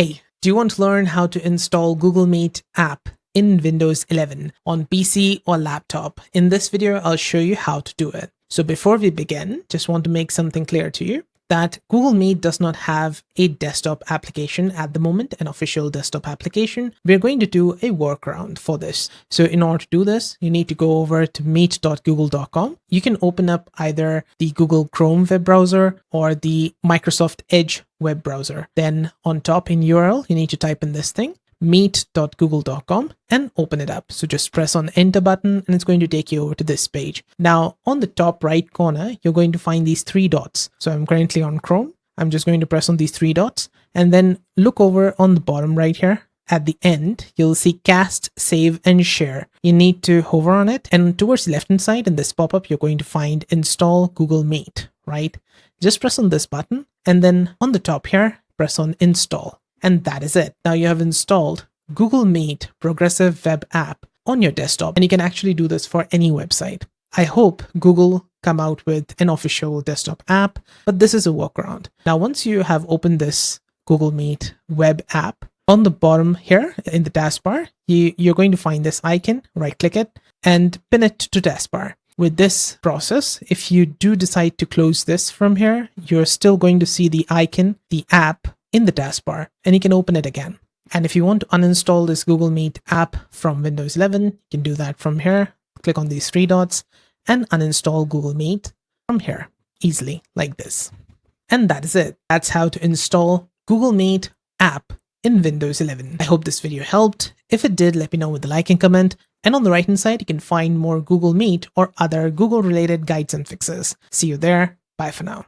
Hey, do you want to learn how to install Google Meet app in Windows 11 on PC or laptop? In this video, I'll show you how to do it. So before we begin, just want to make something clear to you that Google Meet does not have a desktop application at the moment, an official desktop application. We're going to do a workaround for this. So in order to do this, you need to go over to meet.google.com. You can open up either the Google Chrome web browser or the Microsoft Edge web browser. Then on top in URL, you need to type in this thing, meet.google.com, and open it up. So just press on enter button and it's going to take you over to this page. Now on the top right corner, you're going to find these three dots. So I'm currently on Chrome. I'm just going to press on these three dots and then look over on the bottom right here. At the end, you'll see cast, save, and share. You need to hover on it, and towards the left hand side in this pop-up, you're going to find install Google Meet, right? Just press on this button and then on the top here, press on install. And that is it. Now you have installed Google Meet Progressive Web App on your desktop, and you can actually do this for any website. I hope Google come out with an official desktop app, but this is a workaround. Now, once you have opened this Google Meet web app, on the bottom here in the taskbar, you're going to find this icon, right click it and pin it to taskbar. With this process, if you do decide to close this from here, you're still going to see the icon, the app in the taskbar, and you can open it again. And if you want to uninstall this Google Meet app from Windows 11, you can do that from here. Click on these three dots and uninstall Google Meet from here easily like this. And that is it. That's how to install Google Meet app in Windows 11. I hope this video helped. If it did, let me know with a like and comment. And on the right hand side, you can find more Google Meet or other Google related guides and fixes. See you there. Bye for now.